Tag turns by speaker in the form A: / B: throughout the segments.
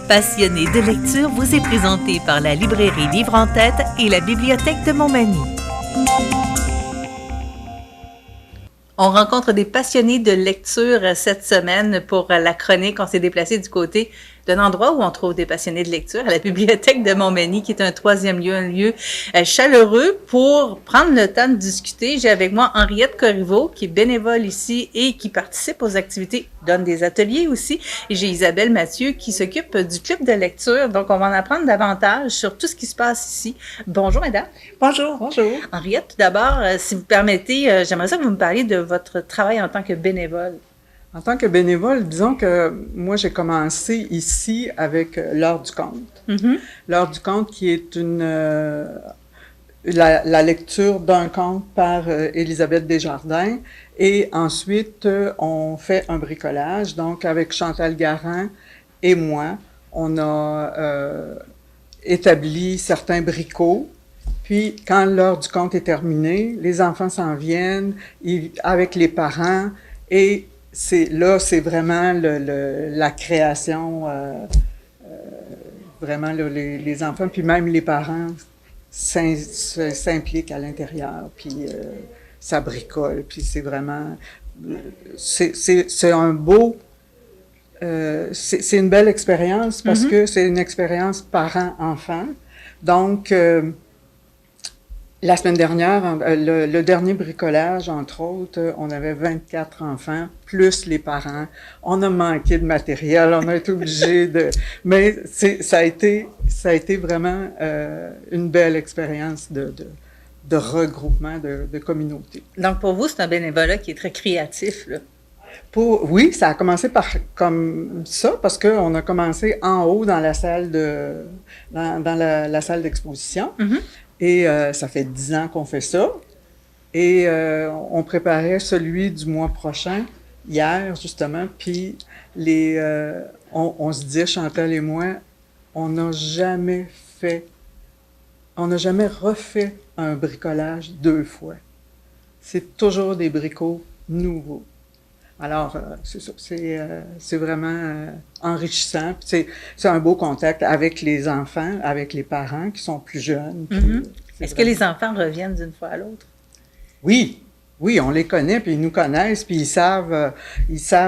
A: Passionné de lecture vous est présenté par la librairie Livre en Tête et la bibliothèque de Montmagny. On rencontre des passionnés de lecture cette semaine pour la chronique. On s'est déplacé du côté d'un endroit où on trouve des passionnés de lecture, à la bibliothèque de Montmagny, qui est un troisième lieu, un lieu chaleureux pour prendre le temps de discuter. J'ai avec moi Henriette Corriveau, qui est bénévole ici et qui participe aux activités, donne des ateliers aussi. Et j'ai Isabelle Mathieu, qui s'occupe du club de lecture. Donc, on va en apprendre davantage sur tout ce qui se passe ici. Bonjour, mesdames.
B: Bonjour. Bonjour.
A: Henriette, tout d'abord, si vous permettez, j'aimerais ça que vous me parliez de votre travail en tant que bénévole.
B: En tant que bénévole, disons que moi, j'ai commencé ici avec l'heure du conte. Mm-hmm. L'heure du conte qui est la lecture d'un conte par Élisabeth Desjardins. Et ensuite, on fait un bricolage. Donc, avec Chantal Garand et moi, on a établi certains bricots. Puis, quand l'heure du conte est terminée, les enfants s'en viennent avec les parents et c'est vraiment la création, vraiment les enfants, puis même les parents s'impliquent à l'intérieur, puis ça bricole, puis c'est vraiment, c'est un beau, c'est une belle expérience parce que c'est une expérience parent-enfant. Donc, la semaine dernière, le dernier bricolage, entre autres, on avait 24 enfants, plus les parents. On a manqué de matériel, on a été obligé de... Mais ça a été vraiment une belle expérience de regroupement de communautés.
A: Donc, pour vous, c'est un bénévolat qui est très créatif, là.
B: Oui, ça a commencé comme ça, parce qu'on a commencé en haut dans la salle la salle d'exposition. Mm-hmm. Et ça fait 10 ans qu'on fait ça. Et on préparait celui du mois prochain, hier, justement. Puis on se dit, Chantal et moi, on n'a jamais refait un bricolage 2 fois. C'est toujours des bricots nouveaux. Alors, c'est ça, c'est vraiment enrichissant. Puis c'est un beau contact avec les enfants, avec les parents qui sont plus jeunes.
A: Mm-hmm. Est-ce que les enfants reviennent d'une fois à l'autre?
B: Oui, on les connaît, puis ils nous connaissent, puis ils savent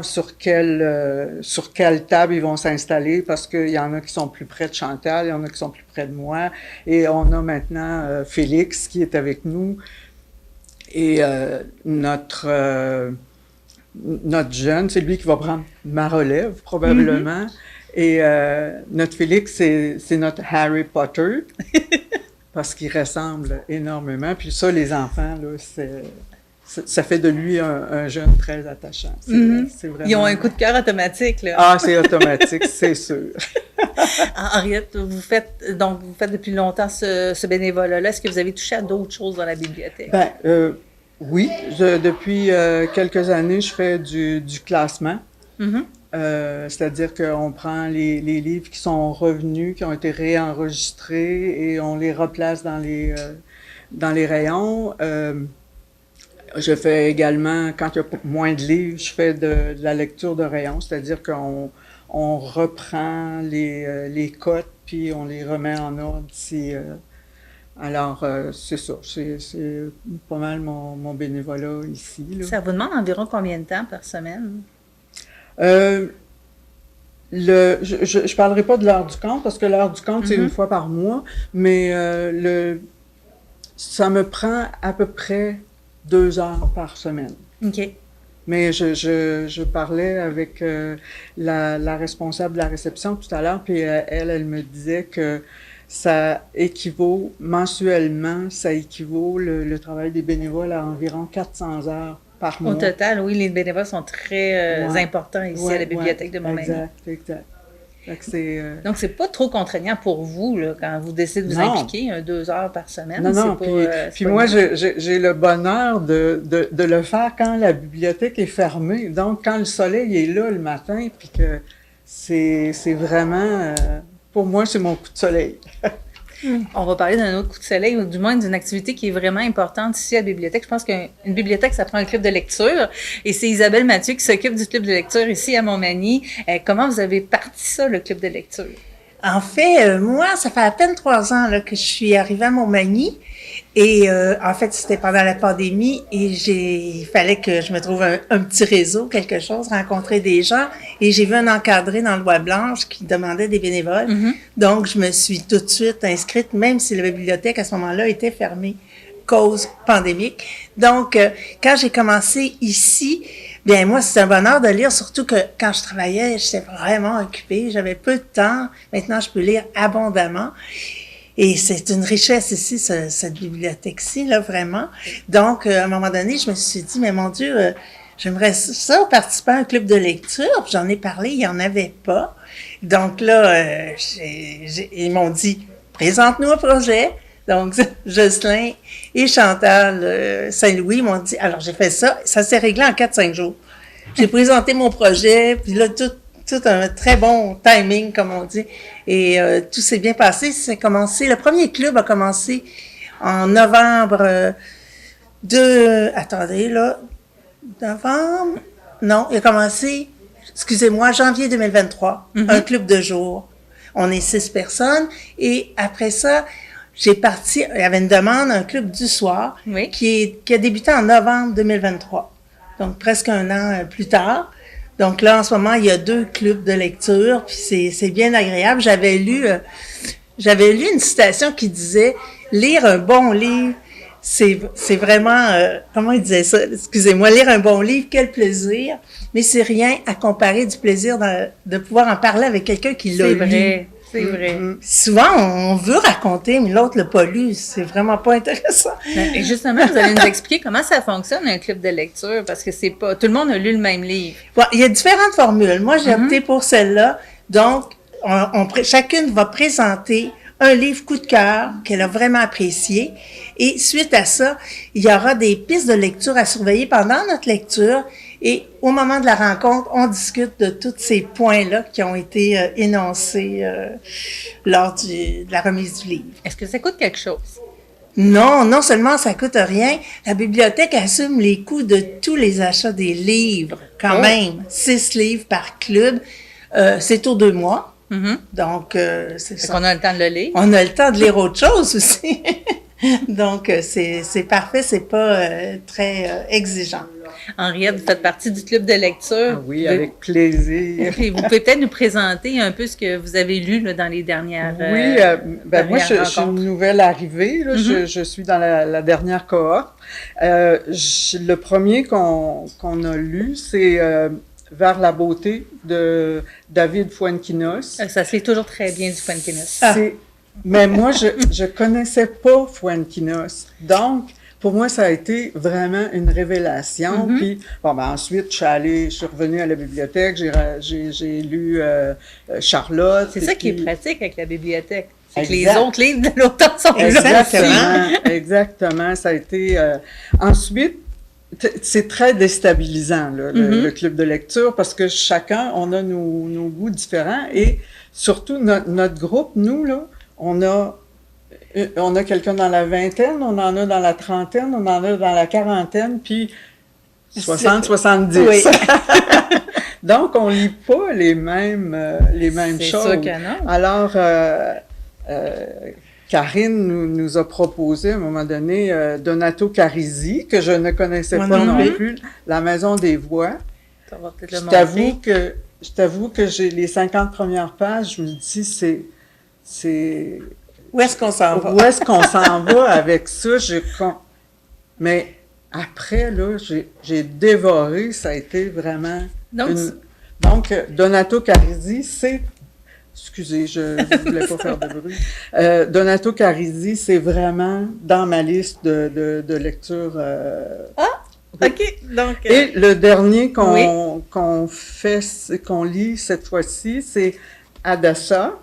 B: sur quelle table ils vont s'installer, parce qu'il y en a qui sont plus près de Chantal, il y en a qui sont plus près de moi, et on a maintenant Félix qui est avec nous, et notre jeune, c'est lui qui va prendre ma relève, probablement. Mm-hmm. Et notre Félix, c'est notre Harry Potter, parce qu'il ressemble énormément. Puis ça, les enfants, là, ça fait de lui un jeune très attachant.
A: C'est vraiment... Ils ont un coup de cœur automatique, là.
B: Ah, c'est automatique, c'est sûr.
A: Henriette, vous faites depuis longtemps ce bénévolat-là. Est-ce que vous avez touché à d'autres choses dans la bibliothèque?
B: Oui, depuis quelques années, je fais du classement. Mm-hmm. C'est-à-dire qu'on prend les livres qui sont revenus, qui ont été réenregistrés et on les replace dans les rayons. Je fais également, quand il y a moins de livres, je fais de la lecture de rayons, c'est-à-dire qu'on reprend les cotes puis on les remet en ordre alors, c'est ça. C'est pas mal mon bénévolat ici, là.
A: Ça vous demande environ combien de temps par semaine?
B: Je parlerai pas de l'heure du conte, parce que l'heure du conte, c'est une fois par mois, mais ça me prend à peu près 2 heures par semaine.
A: OK.
B: Mais je parlais avec la responsable de la réception tout à l'heure, puis elle me disait que ça équivaut, mensuellement, le travail des bénévoles à environ 400 heures par mois.
A: Au total, oui, les bénévoles sont très importants ici à la bibliothèque de Montmagny.
B: Exact.
A: Donc, c'est pas trop contraignant pour vous, là, quand vous décidez de vous impliquer 2 heures par semaine.
B: Non, puis moi, j'ai le bonheur de le faire quand la bibliothèque est fermée. Donc, quand le soleil est là le matin, puis que c'est vraiment... pour moi, c'est mon coup de soleil.
A: On va parler d'un autre coup de soleil, ou du moins d'une activité qui est vraiment importante ici à la bibliothèque. Je pense qu'une bibliothèque, ça prend un club de lecture. Et c'est Isabelle Mathieu qui s'occupe du club de lecture ici à Montmagny. Comment vous avez parti ça, le club de lecture?
C: En fait, moi, ça fait à peine 3 ans là, que je suis arrivée à Montmagny. Et en fait, c'était pendant la pandémie et il fallait que je me trouve un petit réseau, quelque chose, rencontrer des gens. Et j'ai vu un encadré dans le Bois-Blanche qui demandait des bénévoles. Donc, je me suis tout de suite inscrite, même si la bibliothèque à ce moment-là était fermée, cause pandémique. Donc, quand j'ai commencé ici, bien moi, c'est un bonheur de lire, surtout que quand je travaillais, j'étais vraiment occupée, j'avais peu de temps. Maintenant, je peux lire abondamment. Et c'est une richesse ici, cette bibliothèque-ci, là, vraiment. Donc, à un moment donné, je me suis dit, mais mon Dieu, j'aimerais ça participer à un club de lecture. Puis j'en ai parlé, il n'y en avait pas. Donc là, ils m'ont dit, présente-nous un projet. Donc, Jocelyn et Chantal Saint-Louis m'ont dit, alors j'ai fait ça, ça s'est réglé en 4-5 jours. J'ai présenté mon projet, puis là, tout un très bon timing, comme on dit. Et tout s'est bien passé. Le premier club a commencé en novembre novembre? Non, il a commencé, excusez-moi, janvier 2023, un club de jour. On est 6 personnes. Et après ça, il y avait une demande, un club du soir, qui a débuté en novembre 2023. Donc, presque un an plus tard. Donc là, en ce moment, il y a 2 clubs de lecture, puis c'est bien agréable. J'avais lu une citation qui disait « Lire un bon livre, c'est vraiment... comment il disait ça? Excusez-moi. « Lire un bon livre, quel plaisir! Mais c'est rien à comparer du plaisir de pouvoir en parler avec quelqu'un qui l'a lu. »
A: C'est vrai.
C: Souvent, on veut raconter, mais l'autre l'a pas lu. C'est vraiment pas intéressant.
A: Et justement, vous allez nous expliquer comment ça fonctionne, un club de lecture, parce que c'est pas... Tout le monde a lu le même livre.
C: Bon, il y a différentes formules. Moi, j'ai opté pour celle-là. Donc, chacune va présenter un livre coup de cœur qu'elle a vraiment apprécié. Et suite à ça, il y aura des pistes de lecture à surveiller pendant notre lecture. Et au moment de la rencontre, on discute de tous ces points-là qui ont été énoncés lors de la remise du livre.
A: Est-ce que ça coûte quelque chose?
C: Non seulement ça coûte rien, la bibliothèque assume les coûts de tous les achats des livres, quand même. 6 livres par club, c'est aux 2 mois. Donc, c'est ça.
A: On a le temps de le lire.
C: On a le temps de lire autre chose aussi. Donc, c'est parfait, c'est pas très exigeant.
A: Henriette, vous faites partie du club de lecture.
B: Ah oui, avec plaisir.
A: Et vous pouvez peut-être nous présenter un peu ce que vous avez lu là, dans les dernières
B: Oui, moi, je suis une nouvelle arrivée. Là, je suis dans la dernière cohorte. Le premier qu'on a lu, c'est Vers la beauté de David Fuenquinos.
A: Ça se lit toujours très bien du Fuenquinos.
B: Mais moi, je connaissais pas Fuenquinos. Donc, pour moi, ça a été vraiment une révélation. Puis, ensuite, je suis revenue à la bibliothèque, j'ai lu Charlotte.
A: C'est ça qui est pratique avec la bibliothèque. C'est que les autres livres de l'auteur sont
B: là. Exactement. Ça a été... Ensuite, c'est très déstabilisant, là, le club de lecture, parce que chacun, on a nos goûts différents. Et surtout, notre groupe, nous, là, on a quelqu'un dans la vingtaine, on en a dans la trentaine, on en a dans la quarantaine, puis 60-70. Oui. Donc, on lit pas les mêmes choses.
A: C'est sûr que non.
B: Alors, Karine nous a proposé à un moment donné Donato Carisi, que je ne connaissais pas non plus, La Maison des Voix. Je t'avoue que j'ai les 50 premières pages, je me dis, c'est...
C: Où est-ce qu'on s'en va?
B: Où est-ce qu'on s'en va avec ça? Mais après, là, j'ai dévoré, ça a été vraiment... Donc, Donato Carisi, c'est... Excusez, je ne voulais pas faire de bruit. Donato Carisi, c'est vraiment dans ma liste de lecture.
A: OK. Donc,
B: Et le dernier qu'on lit cette fois-ci, c'est Adassa.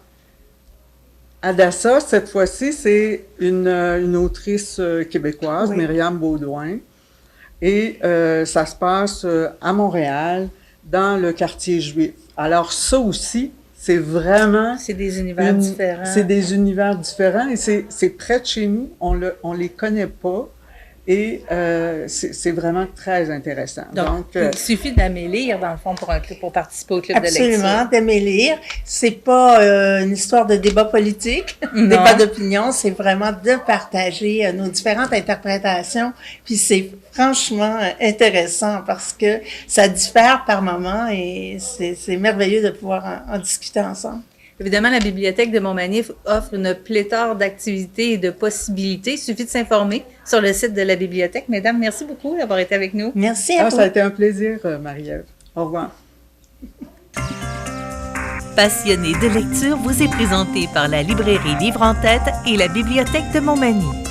B: Adassa, cette fois-ci, c'est une autrice québécoise, Myriam Beaudoin. Et ça se passe à Montréal, dans le quartier juif. Alors ça aussi, C'est vraiment...
A: C'est des univers différents.
B: C'est des univers différents et c'est près de chez nous. On les connaît pas. Et c'est vraiment très intéressant.
A: Donc il suffit d'aimer lire, dans le fond, pour participer au club de lecture.
C: Absolument, d'aimer lire. C'est pas une histoire de débat politique, débat d'opinion, c'est vraiment de partager nos différentes interprétations. Puis c'est franchement intéressant parce que ça diffère par moment et c'est merveilleux de pouvoir en discuter ensemble.
A: Évidemment, la Bibliothèque de Montmagny offre une pléthore d'activités et de possibilités. Il suffit de s'informer sur le site de la bibliothèque. Mesdames, merci beaucoup d'avoir été avec nous.
C: Merci à vous.
B: Ça a été un plaisir, Marie-Ève. Au revoir.
D: Passionné de lecture vous est présenté par la librairie Livre en Tête et la Bibliothèque de Montmagny.